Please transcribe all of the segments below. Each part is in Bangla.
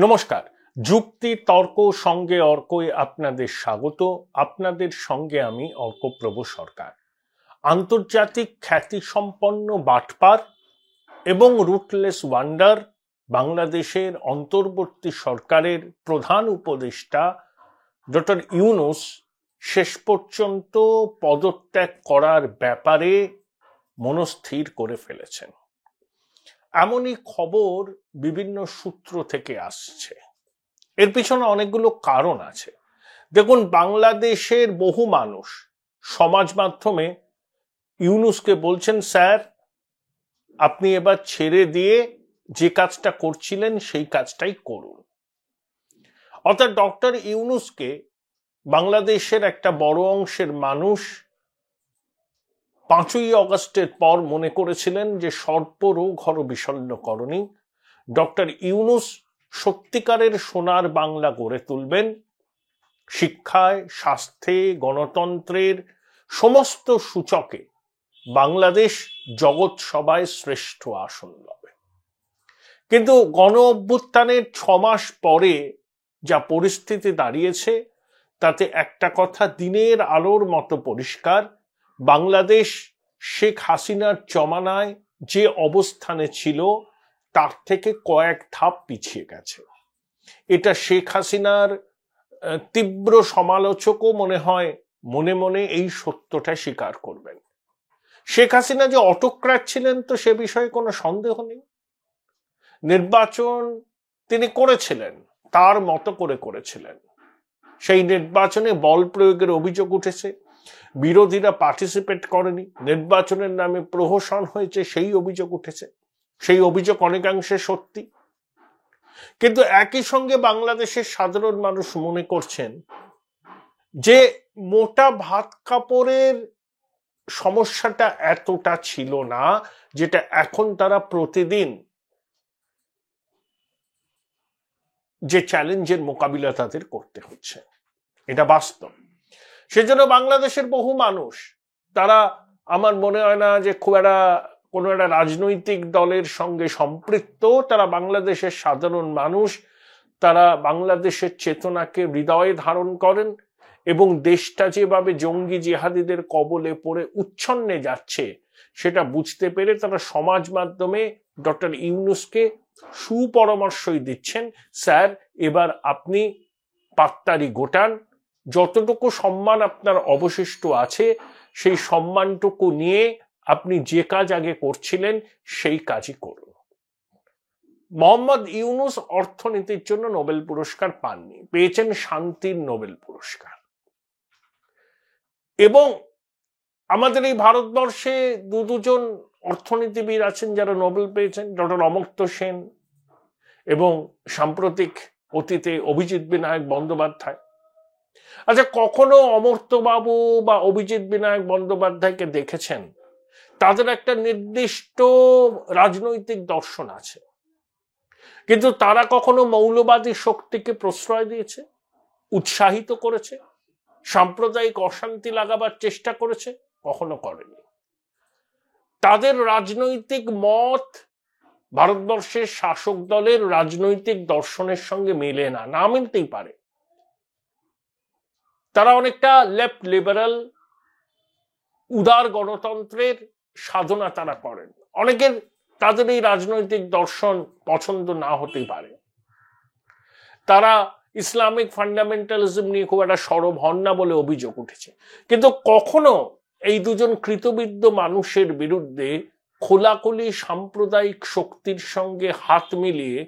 নমস্কার। যুক্তি তর্ক সঙ্গে অর্কই আপনাদের স্বাগত। আপনাদের সঙ্গে আমি অর্কপ্রভ সরকার। আন্তর্জাতিক খ্যাতিসম্পন্ন বাটপার এবং রুটলেস ওয়ান্ডার বাংলাদেশের অন্তর্বর্তী সরকারের প্রধান উপদেষ্টা ডক্টর ইউনূস শেষ পর্যন্ত পদত্যাগ করার ব্যাপারে মনস্থির করে ফেলেছেন। এমনই খবর বিভিন্ন সূত্র থেকে আসছে। এর পিছনে অনেকগুলো কারণ আছে। দেখুন, বাংলাদেশের বহু মানুষ সমাজ মাধ্যমে ইউনূসকে বলছেন, স্যার আপনি এবার ছেড়ে দিয়ে যে কাজটা করছিলেন সেই কাজটাই করুন। অর্থাৎ ডক্টর ইউনূসকে বাংলাদেশের একটা বড় অংশের মানুষ 5ই অগস্টের পর মনে করেছিলেন যে সর্পরোগ হর বিষণ্ণকরণী। ডক্টর ইউনূস সত্যিকারের সোনার বাংলা গড়ে তুলবেন, শিক্ষায়, স্বাস্থ্যে, গণতন্ত্রের সমস্ত সূচকে বাংলাদেশ জগৎ সভায় শ্রেষ্ঠ আসন লবে। কিন্তু গণ অভ্যুত্থানের 6 মাস পরে যা পরিস্থিতি দাঁড়িয়েছে তাতে একটা কথা দিনের আলোর মতো পরিষ্কার, বাংলাদেশ শেখ হাসিনার জমানায় যে অবস্থানে ছিল তার থেকে কয়েক ধাপ পিছিয়ে গেছে। এটা শেখ হাসিনার তীব্র সমালোচকও মনে হয় মনে মনে এই সত্যটা স্বীকার করবেন। শেখ হাসিনা যে অটোক্র্যাট ছিলেন তো সে বিষয়ে কোনো সন্দেহ নেই। নির্বাচন তিনি করেছিলেন, তার মতো করে করেছিলেন। সেই নির্বাচনে বল প্রয়োগের অভিযোগ উঠেছে, বিরোধীরা পার্টিসিপেট করেনি, নির্বাচনের নামে প্রহসন হয়েছে, সেই অভিযোগ উঠেছে। সেই অভিযোগ অনেকাংশে সত্যি। কিন্তু একই সঙ্গে বাংলাদেশের সাধারণ মানুষ মনে করছেন যে মোটা ভাত কাপড়ের সমস্যাটা এতটা ছিল না যেটা এখন তারা প্রতিদিন যে চ্যালেঞ্জের মোকাবিলা তাদের করতে হচ্ছে, এটা বাস্তব। সেজন্য বাংলাদেশের বহু মানুষ, তারা আমার মনে হয় না যে খুব একটা কোনো একটা রাজনৈতিক দলের সঙ্গে সম্পৃক্ত, তারা বাংলাদেশের সাধারণ মানুষ, তারা বাংলাদেশের চেতনাকে হৃদয়ে ধারণ করেন এবং দেশটা যেভাবে জঙ্গি জিহাদিদের কবলে পড়ে উচ্ছন্নে যাচ্ছে সেটা বুঝতে পেরে তারা সমাজ মাধ্যমে ডক্টর ইউনূসকে সুপরামর্শই দিচ্ছেন, স্যার এবার আপনি পাত্তারি গোটান, যতটুকু সম্মান আপনার অবশিষ্ট আছে সেই সম্মানটুকু নিয়ে আপনি যে কাজ আগে করছিলেন সেই কাজই করুন। মোহাম্মদ ইউনূস অর্থনীতির জন্য নোবেল পুরস্কার পাননি, পেয়েছেন শান্তির নোবেল পুরস্কার। এবং আমাদের এই ভারতবর্ষে দুজন অর্থনীতিবিদ আছেন যারা নোবেল পেয়েছেন, ডক্টর অমর্ত্য সেন এবং সাম্প্রতিক অতীতে অভিজিৎ বিনায়ক বন্দ্যোপাধ্যায়। আচ্ছা, কখনো অমর্ত্যবাবু বা অভিজিৎ বিনায়ক বন্দ্যোপাধ্যায়কে দেখেছেন? তাদের একটা নির্দিষ্ট রাজনৈতিক দর্শন আছে, কিন্তু তারা কখনো মৌলবাদী শক্তিকে প্রশ্রয় দিয়েছে, উৎসাহিত করেছে, সাম্প্রদায়িক অশান্তি লাগাবার চেষ্টা করেছে? কখনো করেনি। তাদের রাজনৈতিক মত ভারতবর্ষের শাসক দলের রাজনৈতিক দর্শনের সঙ্গে মেলে না, না মিলতেই পারে। তারা অনেকটা লেফট লিবারাল, উদার গণতন্ত্রের সাধনা তারা করেন। অনেকের তাদের এই রাজনৈতিক দর্শন পছন্দ না হতেই পারে। তারা ইসলামিক ফান্ডামেন্টালিজম নিয়ে খুব একটা সরব হন না বলে অভিযোগ উঠেছে। কিন্তু কখনো এই দুজন কৃতবিদ্য মানুষের বিরুদ্ধে খোলাখুলি সাম্প্রদায়িক শক্তির সঙ্গে হাত মিলিয়ে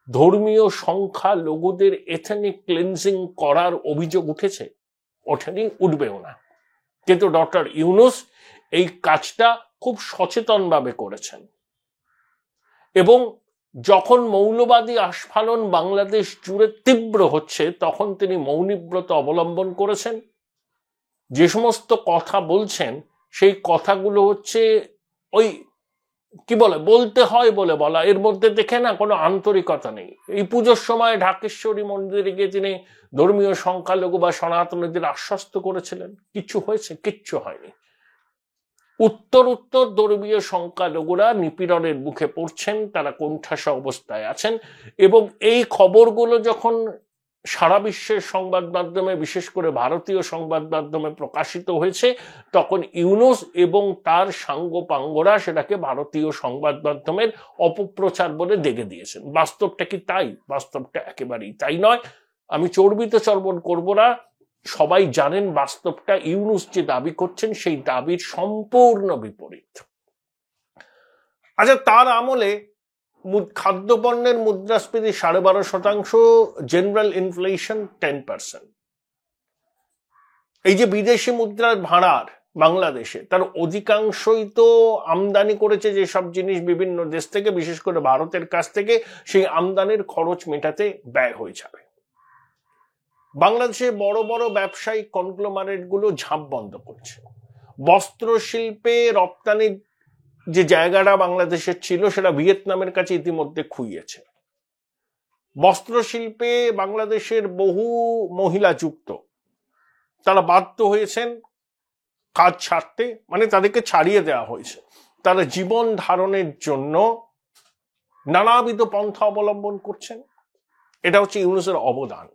ধর্মীয় সংখ্যা লঘুদের এথনিক ক্লিনজিং করার অভিযোগ উঠেছে? ওঠেনি, উঠবেও না। কিন্তু ডক্টর ইউনূস এই কাজটা খুব সচেতনভাবে করেছেন এবং যখন মৌলবাদী আস্ফালন বাংলাদেশ জুড়ে তীব্র হচ্ছে তখন তিনি মৌনিব্রত অবলম্বন করেছেন। যে সমস্ত কথা বলছেন সেই কথাগুলো হচ্ছে ওই কি বলে, বলতে হয় বলে বলা, এর মধ্যে দেখে না কোনো আন্তরিকতা নেই। এই পুজোর সময় ঢাকেশ্বরী মন্দিরে গিয়ে তিনি ধর্মীয় সংখ্যালঘু বা সনাতনীদের আশ্বস্ত করেছিলেন, কিচ্ছু হয়েছে? কিচ্ছু হয়নি। উত্তর ধর্মীয় সংখ্যালঘুরা নিপীড়নের মুখে পড়ছেন, তারা কোণঠাসা অবস্থায় আছেন। এবং এই খবরগুলো যখন সারা বিশ্বের সংবাদ মাধ্যমে, বিশেষ করে ভারতীয় সংবাদ মাধ্যমে প্রকাশিত হয়েছে, তখন ইউনূস এবং তার সাঙ্গপাঙ্গরা সেটাকে ভারতীয় সংবাদ মাধ্যমের অপপ্রচার বলে দেখে দিয়েছেন। বাস্তবটা কি তাই? বাস্তবটা একেবারেই তাই নয়। আমি চর্বিত চর্বণ করব না, সবাই জানেন বাস্তবটা ইউনূস যে দাবি করছেন সেই দাবির সম্পূর্ণ বিপরীত। আচ্ছা, তার আমলে খাদ্যপণ্যের মুদ্রাস্ফীতি 12.5%, জেনারেল ইনফ্লেশন 10%। এই যে বিদেশি মুদ্রার ভাড়ার বাংলাদেশে, তার অধিকাংশই তো আমদানি করেছে যেসব জিনিস বিভিন্ন দেশ থেকে, বিশেষ করে ভারতের কাছ থেকে, সেই আমদানির খরচ মেটাতে ব্যয় হয়ে যাবে। বাংলাদেশে বড় বড় ব্যবসায়িক কনগ্লোমারেট গুলো ঝাঁপ বন্ধ করছে। বস্ত্র শিল্পে রপ্তানির যে জায়গাটা বাংলাদেশের ছিল সেটা ভিয়েতনামের কাছে ইতিমধ্যে খুইয়েছে। বস্ত্র শিল্পে বাংলাদেশের বহু মহিলা যুক্ত, তারা বাধ্য হয়েছেন কাজ ছাড়তে, মানে তাদেরকে ছাড়িয়ে দেওয়া হয়েছে। তারা জীবন ধারণের জন্য নানাবিধ পন্থা অবলম্বন করছেন। এটা হচ্ছে ইউনূসের অবদান।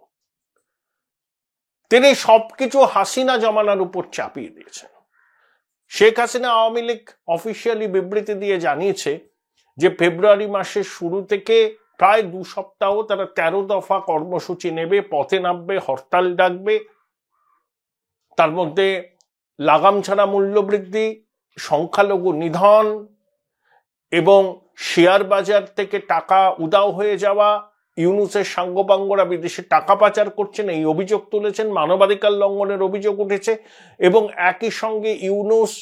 তিনি সবকিছু হাসিনা জমানার উপর চাপিয়ে দিয়েছেন। শেখ হাসিনা আওয়ামী লীগ অফিসিয়ালি বিবৃতি দিয়ে জানিয়েছে যে ফেব্রুয়ারি মাসের শুরু থেকে প্রায় 2 সপ্তাহ তারা 13 দফা কর্মসূচি নেবে, পথে নামবে, হরতাল ডাকবে। তার মধ্যে লাগাম ছাড়া মূল্যবৃদ্ধি, সংখ্যালঘু নিধন এবং শেয়ার বাজার থেকে টাকা উধাও হয়ে যাওয়া, ইউনূসের সাঙ্গপাঙ্গরা বিদেশে টাকা পাচার করছেন এই অভিযোগ তুলেছেন, মানবাধিকার লঙ্ঘনের অভিযোগ উঠেছে। এবং একই সঙ্গে ইউনূস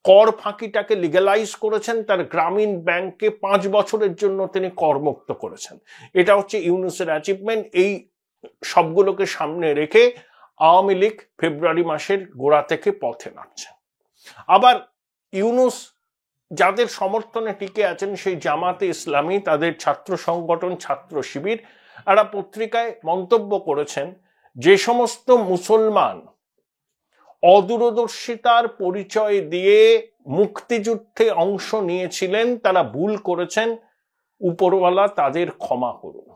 কর ফাঁকিটাকে লিগ্যালাইজ করেছেন, তার গ্রামীণ ব্যাংকে 5 বছরের জন্য তিনি করমুক্ত করেছেন। এটা হচ্ছে ইউনূসের অ্যাচিভমেন্ট। এই সবগুলোকে সামনে রেখে আওয়ামী লীগ ফেব্রুয়ারি মাসের গোড়া থেকে পথে নামছে। আবার ইউনূস যাদের সমর্থনে টিকে আছেন সেই জামাতে ইসলামী, তাদের ছাত্র সংগঠন ছাত্র শিবির, একটা পত্রিকায় মন্তব্য করেছেন যে সমস্ত মুসলমান অদূরদর্শিতার পরিচয় দিয়ে মুক্তিযুদ্ধে অংশ নিয়েছিলেন তারা ভুল করেছেন, উপরওয়ালা তাদের ক্ষমা করুন।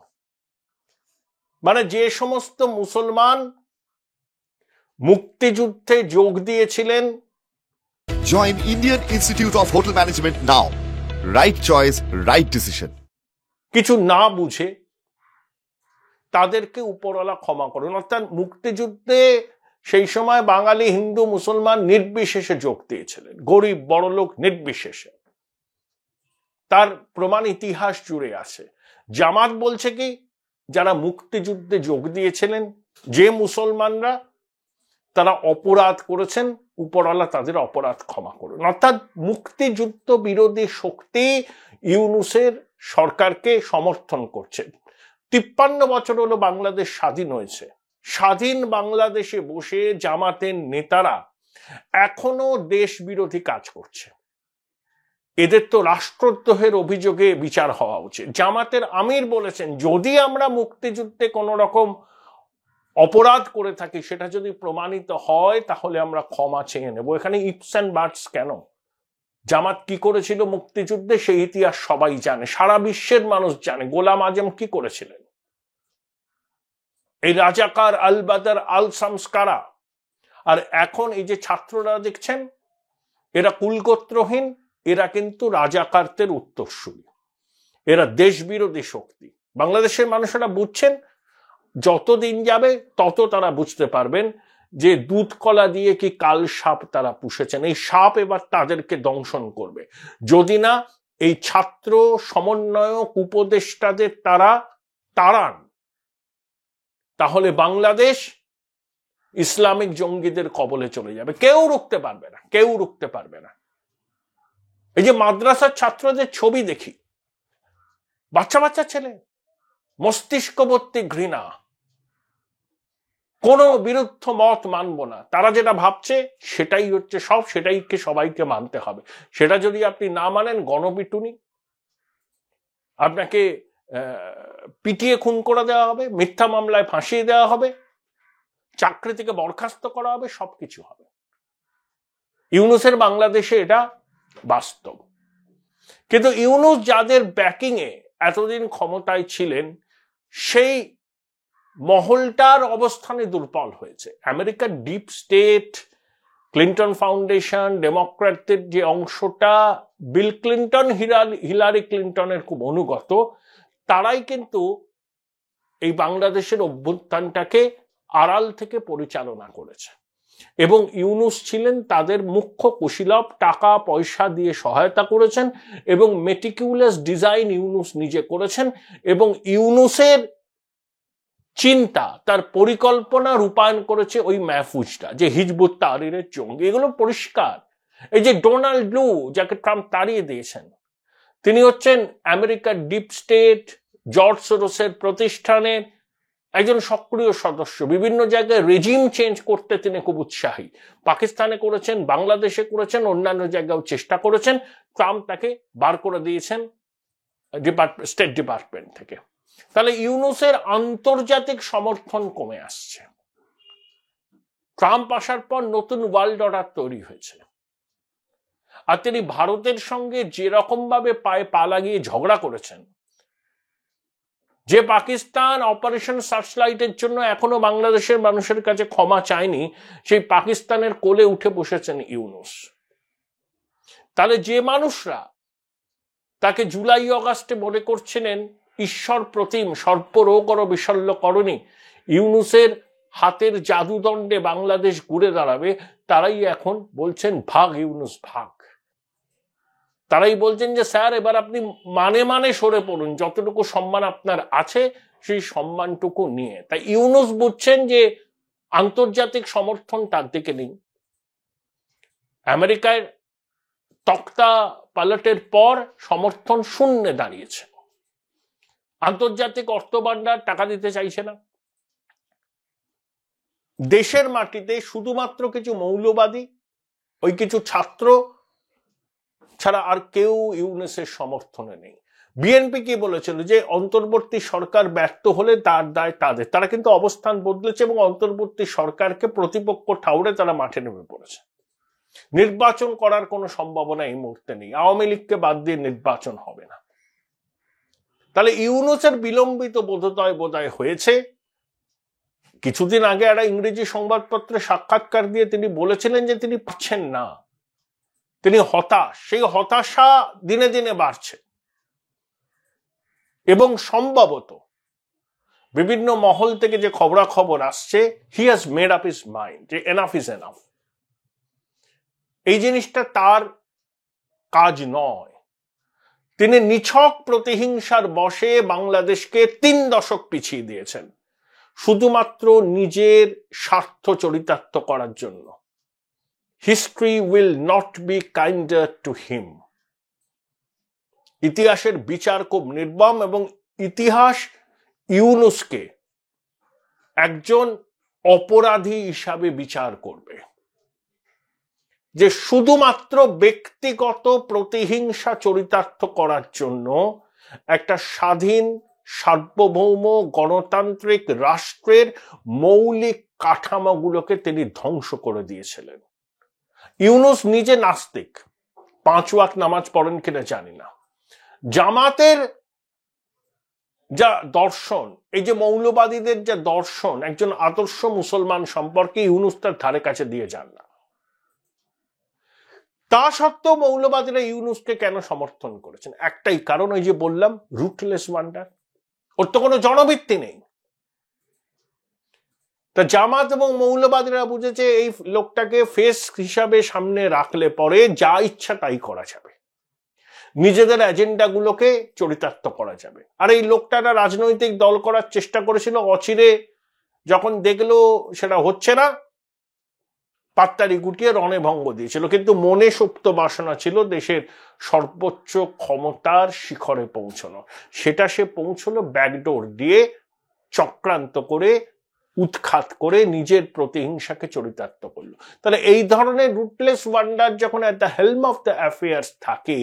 মানে যে সমস্ত মুসলমান মুক্তিযুদ্ধে যোগ দিয়েছিলেন, Join Indian Institute of Hotel Management now. Right choice, right decision. কিছু না বুঝে তাদেরকে উপরওয়ালা ক্ষমা করুন। অর্থাৎ মুক্তিযুদ্ধে সেই সময় বাঙালি হিন্দু মুসলমান নির্বিশেষে যোগ দিয়েছিলেন, গরিব বড়লোক নির্বিশেষে। তার প্রমাণ ইতিহাস জুড়ে আছে। জামাত বলছে কি, যারা মুক্তিযুদ্ধে যোগ দিয়েছিলেন, যে মুসলমানরা তারা অপরাধ করেছেন, উপরওয়ালা তাদের অপরাধ ক্ষমা করুন। অর্থাৎ মুক্তিযুদ্ধ বিরোধী শক্তি ইউনূসের সরকারকে সমর্থন করছে। 53 বছর হলো বাংলাদেশ স্বাধীন হয়েছে। স্বাধীন বাংলাদেশে বসে জামাতের নেতারা এখনো দেশ বিরোধী কাজ করছে। এদের তো রাষ্ট্রদ্রোহের অভিযোগে বিচার হওয়া উচিত। জামাতের আমির বলেছেন, যদি আমরা মুক্তিযুদ্ধে কোনো রকম অপরাধ করে থাকি, সেটা যদি প্রমাণিত হয় তাহলে আমরা ক্ষমা চেয়ে নেব। এখানে ইফস অ্যান্ড বাটস কেন? জামাত কি করেছিল মুক্তিযুদ্ধে সেই ইতিহাস সবাই জানে, সারা বিশ্বের মানুষ জানে। গোলাম আজম কি করেছিলেন? এই রাজাকার, আল বাদার, আল সংস্কারা। আর এখন এই যে ছাত্ররা দেখছেন, এরা কুলগোত্রহীন, এরা কিন্তু রাজাকারদের উত্তরসূরি, এরা দেশ বিরোধী শক্তি। বাংলাদেশের মানুষেরা বুঝছেন, যতদিন যাবে তত তারা বুঝতে পারবেন যে দুধ কলা দিয়ে কি কাল সাপ তারা পুষেছেন। এই সাপ এবার তাদেরকে দংশন করবে যদি না এই ছাত্র সমন্বয়ক উপদেষ্টাদের তারা তাড়ান। তাহলে বাংলাদেশ ইসলামিক জঙ্গিদের কবলে চলে যাবে। কেউ রুখতে পারবে না, কেউ রুখতে পারবে না। এই যে মাদ্রাসার ছাত্রদের ছবি দেখি, বাচ্চা বাচ্চা ছেলে, মস্তিষ্কবর্তী ঘৃণা, কোনো বিরুদ্ধ মত মানব না। তারা যেটা ভাবছে সেটাই হচ্ছে সব, সেটাইকে সবাইকে মানতে হবে। সেটা যদি আপনি না মানেন, গণপিটুনি, আপনাকে পিটিয়ে খুন করে দেওয়া হবে, মিথ্যা মামলায় ফাঁসিয়ে দেওয়া হবে, চাকরি থেকে বরখাস্ত করা হবে, সবকিছু হবে। ইউনূসের বাংলাদেশে এটা বাস্তব। কিন্তু ইউনূস যাদের ব্যাকিং এ এতদিন ক্ষমতায় ছিলেন, সেই মহলটার অবস্থানে দুর্বল হয়েছে। আমেরিকার ডিপ স্টেট, ক্লিন্টন ফাউন্ডেশন, ডেমোক্র্যাটদের যে অংশটা বিল ক্লিন্টন, হিলারি ক্লিন্টনের খুব অনুগত, তারাই কিন্তু এই বাংলাদেশের অভ্যুত্থানটাকে আড়াল থেকে পরিচালনা করেছে। এবং ইউনূস ছিলেন তাদের মুখ্য কুশীলব, টাকা পয়সা দিয়ে সহায়তা করেছেন এবং মেটিকিউলাস ডিজাইন ইউনূস নিজে করেছেন। এবং ইউনূসের চিন্তা, তার পরিকল্পনা রূপায়ণ করেছে ওই মাহফুজটা, যে হিজবুত তাহরিরের জঙ্গি। এগুলো পরিষ্কার। এই যে ডোনাল্ড লু, যাকে ট্রাম্প তাড়িয়ে দিয়েছেন, তিনি হচ্ছেন আমেরিকার ডিপ স্টেট, জর্জ সোরসের প্রতিষ্ঠানের একজন সক্রিয় সদস্য। বিভিন্ন জায়গায় রেজিম চেঞ্জ করতে তিনি খুব উৎসাহী। পাকিস্তানে করেছেন, বাংলাদেশে করেছেন, অন্যান্য জায়গায় চেষ্টা করেছেন। ট্রাম্প তাকে বার করে দিয়েছেন স্টেট ডিপার্টমেন্ট থেকে। তাহলে ইউনূসের আন্তর্জাতিক সমর্থন কমে আসছে। ট্রাম্প আসার পর নতুন ওয়ার্ল্ড অর্ডার তৈরি হয়েছে। আর তিনি ভারতের সঙ্গে যেরকম ভাবে পায়ে পা লাগিয়ে ঝগড়া করেছেন, যে পাকিস্তান অপারেশন সার্চলাইটের জন্য এখনো বাংলাদেশের মানুষের কাছে ক্ষমা চায়নি, সেই পাকিস্তানের কোলে উঠে বসেছেন ইউনূস। তাহলে যে মানুষরা তাকে জুলাই অগাস্টে মনে করছিলেন ঈশ্বর প্রতিম, সর্বরোগর বিশল্যকরণী, ইউনূসের হাতের জাদুদণ্ডে বাংলাদেশ ঘুরে দাঁড়াবে, তারাই এখন বলছেন ভাগ ইউনূস ভাগ। তারাই বলছেন যে স্যার এবার আপনি মানে সরে পড়ুন, যতটুকু সম্মান আপনার আছে সেই সম্মানটুকু নিয়ে। তাই ইউনূস বুঝছেন যে আন্তর্জাতিক সমর্থন তার দিকে নেই। আমেরিকায় তক্তা পালটের পর সমর্থন শূন্যে দাঁড়িয়েছে। আন্তর্জাতিক অর্থ ভান্ডার টাকা দিতে চাইছে না। দেশের মাটিতে শুধুমাত্র কিছু মৌলবাদী, ওই কিছু ছাত্র ছাড়া আর কেউ ইউনূসের সমর্থনে নেই। বিএনপি কি বলেছিল যে অন্তর্বর্তী সরকার ব্যর্থ হলে তার দায় তাদের। তারা কিন্তু অবস্থান বদলেছে এবং অন্তর্বর্তী সরকারকে প্রতিপক্ষ ঠাউরে তারা মাঠে নেমে পড়েছে। নির্বাচন করার কোনো সম্ভাবনা এই মুহূর্তে নেই। আওয়ামী লীগকে বাদ দিয়ে নির্বাচন হবে না। তাহলে ইউনূসের বিলম্বিত বোধোদয় হয়েছে। কিছুদিন আগে একটা ইংরেজি সংবাদপত্রে সাক্ষাৎকার দিয়ে তিনি বলেছিলেন যে তিনি পাচ্ছেন না, তিনি হতাশ। সেই হতাশা দিনে দিনে বাড়ছে এবং সম্ভবত বিভিন্ন মহল থেকে যে খবরাখবর আসছে, হি has made up his mind যে এনাফ ইজ এনাফ। এই জিনিসটা তার কাজ নয়। তিনি নিছক প্রতিহিংসার বশে বাংলাদেশকে 3 দশক পিছিয়ে দিয়েছেন শুধুমাত্র নিজের স্বার্থ চরিতার্থ করার জন্য। History will not be kinder to him. ইতিহাসের বিচার খুব নির্মম এবং ইতিহাস ইউনূসকে একজন অপরাধী হিসাবে বিচার করবে, যে শুধুমাত্র ব্যক্তিগত প্রতিহিংসা চরিতার্থ করার জন্য একটা স্বাধীন সার্বভৌম গণতান্ত্রিক রাষ্ট্রের মৌলিক কাঠামোগুলোকে তিনি ধ্বংস করে দিয়েছিলেন। ইউনূস নিজে নাস্তিক, 5 ওয়াক্ত নামাজ পড়েন কিনা জানি না। জামাতের যা দর্শন, এই যে মৌলবাদীদের যা দর্শন, একজন আদর্শ মুসলমান সম্পর্কে ইউনূস তার ধারে কাছে দিয়ে যান না। তা সত্ত্বেও মৌলবাদীরা ইউনূসকে কেন সমর্থন করেছেন? একটাই কারণ, ওই যে বললাম, রুটলেস ওয়ান্ডার। ওর তো কোনো জনভিত্তি নেই। তা জামাত এবং মৌলবাদীরা বুঝেছে এই লোকটাকে ফেস হিসাবে সামনে রাখলে পরে যা ইচ্ছা তাই করা যাবে, নিজেদের এজেন্ডাগুলোকে চরিতার্থ করা যাবে। আর এই লোকটারা রাজনৈতিক দল করার চেষ্টা করেছিল, অচিরে যখন দেখলো সেটা হচ্ছে না, পাত্তারি গুটিয়ে রণে ভঙ্গ দিয়েছিল। কিন্তু মনে সুপ্ত বাসনা ছিল দেশের সর্বোচ্চ ক্ষমতার শিখরে পৌঁছানো। সেটা সে পৌঁছলো ব্যাকডোর দিয়ে, চক্রান্ত করে, উৎখাত করে নিজের প্রতিহিংসাকে চরিতার্থ করলো। তাহলে এই ধরনের রুটলেস ওয়ান্ডার যখন at the helm of the affairs থাকে,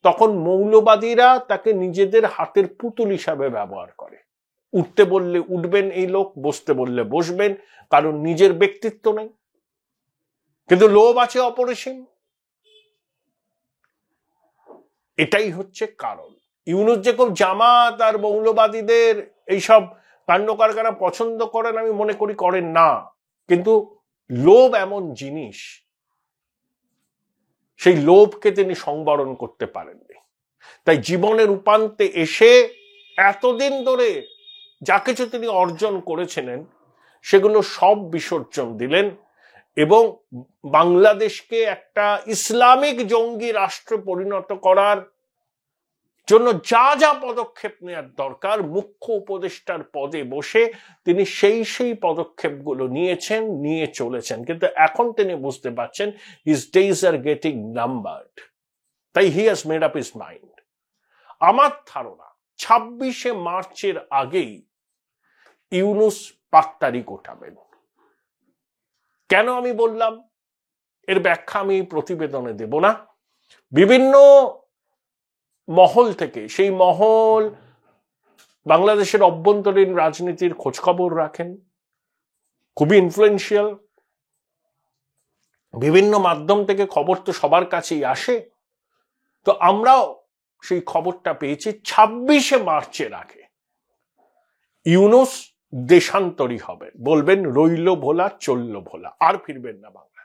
তখন মৌলবাদীরা তাকে নিজেদের হাতের পুতুল হিসাবে ব্যবহার করে। উঠতে বললে উঠবেন এই লোক, বসতে বললে বসবেন, কারণ নিজের ব্যক্তিত্ব নেই। কিন্তু লোভ আছে অপরিসীম। এটাই হচ্ছে কারণ। ইউনূস যে খুব জামাত আর মৌলবাদীদের এইসব কাণ্ড কারখানা পছন্দ করেন আমি মনে করি করেন না, কিন্তু লোভ এমন জিনিস, সেই লোভকে তিনি সংবরণ করতে পারেননি। তাই জীবনের উপান্তে এসে এতদিন ধরে যা কিছু তিনি অর্জন করেছিলেন সেগুলো সব বিসর্জন দিলেন এবং বাংলাদেশকে একটা ইসলামিক জঙ্গি রাষ্ট্রে পরিণত করার জন্য যা যা পদক্ষেপ নেওয়ার দরকার মুখ্য উপদেষ্টার পদে বসে তিনি সেই পদক্ষেপগুলো নিয়েছেন, নিয়ে চলেছেন। কিন্তু এখন তিনি বুঝতে পারছেন his days are getting numbered, তাই he has made up his mind. আমার ধারণা 26শে মার্চের আগেই ইউনূস পাত্তারি গোটাবেন। কেন আমি বললাম, এর ব্যাখ্যা আমি প্রতিবেদনে দেব না। বিভিন্ন মহল থেকে, সেই মহল বাংলাদেশের অভ্যন্তরীণ রাজনীতির খোঁজখবর রাখেন, খুবই ইনফ্লুয়েন্সিয়াল, বিভিন্ন মাধ্যম থেকে খবর তো সবার কাছেই আসে। তো আমরাও সেই খবরটা পেয়েছি 26শে মার্চের আগে ইউনূস দেশান্তরী হবেন, বলবেন রইল ভোলা চলল ভোলা, আর ফিরবেন না বাংলা।